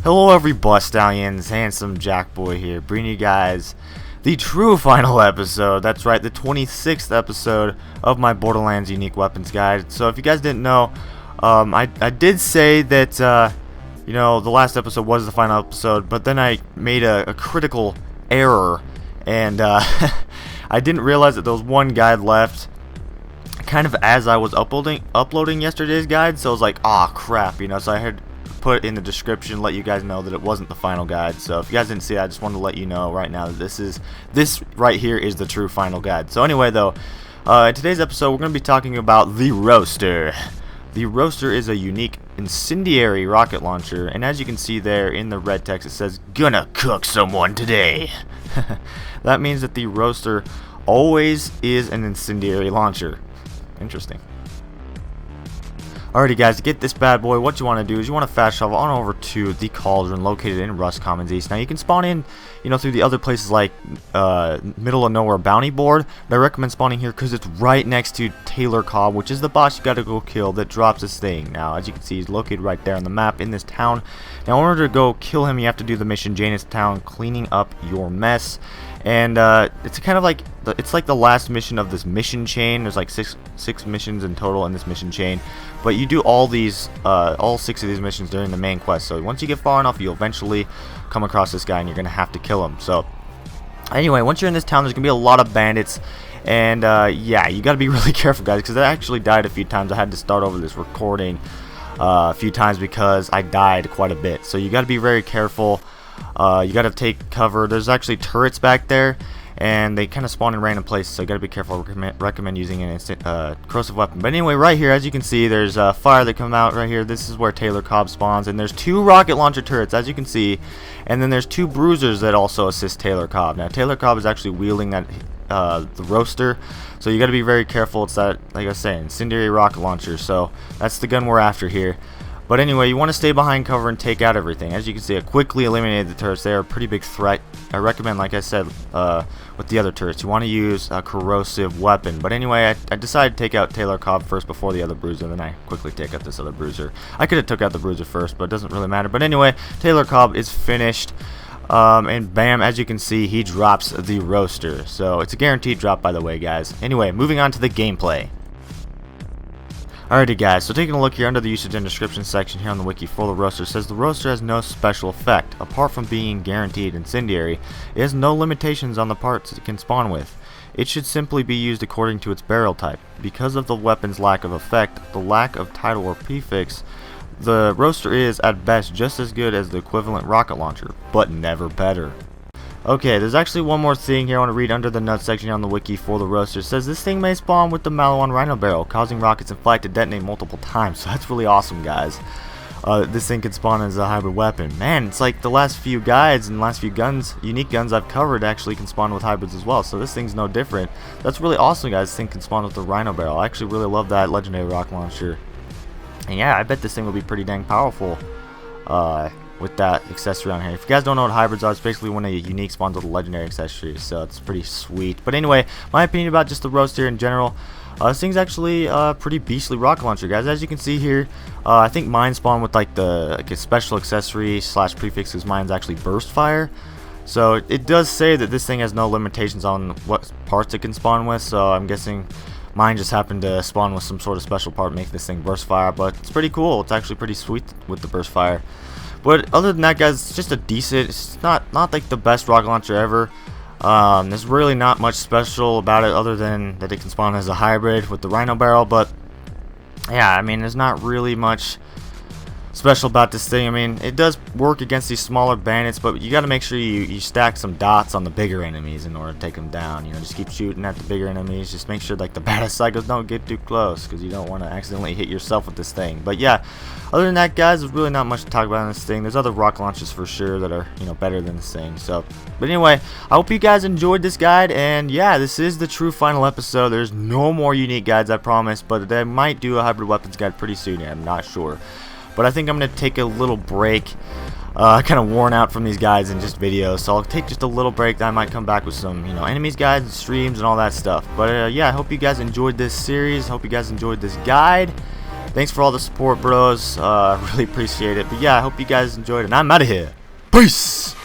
Hello every bus stallions, handsome Jack Boy here, bringing you guys the true final episode. That's right, the 26th episode of my Borderlands Unique Weapons Guide. So if you guys didn't know, I did say that, the last episode was the final episode, but then I made a critical error, and I didn't realize that there was one guide left kind of as I was uploading yesterday's guide, so I was like, ah, crap, so I had put in the description, let you guys know that it wasn't the final guide. So if you guys didn't see it, I just wanted to let you know right now that this right here is the true final guide. So anyway though, in today's episode we're going to be talking about the Roaster. The Roaster is a unique incendiary rocket launcher, and as you can see there in the red text it says, "Gonna cook someone today." That means that the Roaster always is an incendiary launcher. Interesting. Alrighty guys, to get this bad boy, what you want to do is you want to fast travel on over to the Cauldron located in Rust Commons East. Now you can spawn in, through the other places like Middle of Nowhere Bounty Board, but I recommend spawning here because it's right next to Taylor Cobb, which is the boss you got to go kill that drops this thing. Now as you can see, he's located right there on the map in this town. Now in order to go kill him, you have to do the mission Janus Town, cleaning up your mess. And it's kind of like the last mission of this mission chain. There's like six missions in total in this mission chain, but you do all 6 of these missions during the main quest. So once you get far enough, you'll eventually come across this guy and you're gonna have to kill him. So anyway, once you're in this town, there's gonna be a lot of bandits, and yeah, you gotta be really careful guys, because I actually died a few times. I had to start over this recording a few times because I died quite a bit. So you gotta be very careful. You gotta take cover. There's actually turrets back there, and they kind of spawn in random places, so you gotta be careful. Recommend using an instant corrosive weapon. But anyway, right here, as you can see, there's fire that come out right here. This is where Taylor Cobb spawns, and there's 2 rocket launcher turrets, as you can see, and then there's 2 bruisers that also assist Taylor Cobb. Now Taylor Cobb is actually wielding that the Roaster, so you gotta be very careful. It's that, like I was saying, incendiary rocket launcher. So that's the gun we're after here. But anyway, you want to stay behind cover and take out everything. As you can see, I quickly eliminated the turrets. They are a pretty big threat. I recommend, like I said, with the other turrets, you want to use a corrosive weapon. But anyway, I decided to take out Taylor Cobb first before the other bruiser. Then I quickly take out this other bruiser. I could have took out the bruiser first, but it doesn't really matter. But anyway, Taylor Cobb is finished. And bam, as you can see, he drops the Roaster. So it's a guaranteed drop, by the way, guys. Anyway, moving on to the gameplay. Alrighty guys, so taking a look here under the usage and description section here on the wiki for the Roaster, says the Roaster has no special effect. Apart from being guaranteed incendiary, it has no limitations on the parts it can spawn with. It should simply be used according to its barrel type. Because of the weapon's lack of effect, the lack of title or prefix, the Roaster is at best just as good as the equivalent rocket launcher, but never better. Okay, there's actually one more thing here I want to read under the nuts section on the wiki for the Roaster. It says this thing may spawn with the Malawan Rhino Barrel, causing rockets in flight to detonate multiple times. So that's really awesome, guys. This thing can spawn as a hybrid weapon. Man, it's like the last few guides and last few unique guns I've covered actually can spawn with hybrids as well. So this thing's no different. That's really awesome, guys. This thing can spawn with the Rhino Barrel. I actually really love that legendary rocket launcher. And yeah, I bet this thing will be pretty dang powerful. With that accessory on here. If you guys don't know what hybrids are, it's basically one of the unique spawns with the legendary accessories, so it's pretty sweet. But anyway, my opinion about just the Roaster in general, this thing's actually a pretty beastly rocket launcher, guys. As you can see here, I think mine spawned with like a special accessory / prefix, because mine's actually burst fire. So it does say that this thing has no limitations on what parts it can spawn with, so I'm guessing mine just happened to spawn with some sort of special part make this thing burst fire, but it's pretty cool. It's actually pretty sweet with the burst fire. But other than that, guys, it's just a decent, it's not like the best rocket launcher ever. There's really not much special about it other than that it can spawn as a hybrid with the Rhino Barrel. But yeah, I mean, there's not really much special about this thing. I mean, it does work against these smaller bandits, but you got to make sure you stack some dots on the bigger enemies in order to take them down. Just keep shooting at the bigger enemies. Just make sure like the baddest psychos don't get too close, because you don't want to accidentally hit yourself with this thing. But yeah, other than that, guys, there's really not much to talk about on this thing. There's other rocket launchers for sure that are better than this thing. So, but anyway, I hope you guys enjoyed this guide, and yeah, this is the true final episode. There's no more unique guides, I promise, but they might do a hybrid weapons guide pretty soon. I'm not sure. But I think I'm going to take a little break, kind of worn out from these guides and just videos. So I'll take just a little break, then I might come back with some, enemies guides and streams and all that stuff. But yeah, I hope you guys enjoyed this series. Hope you guys enjoyed this guide. Thanks for all the support, bros. I really appreciate it. But yeah, I hope you guys enjoyed, and I'm out of here. Peace!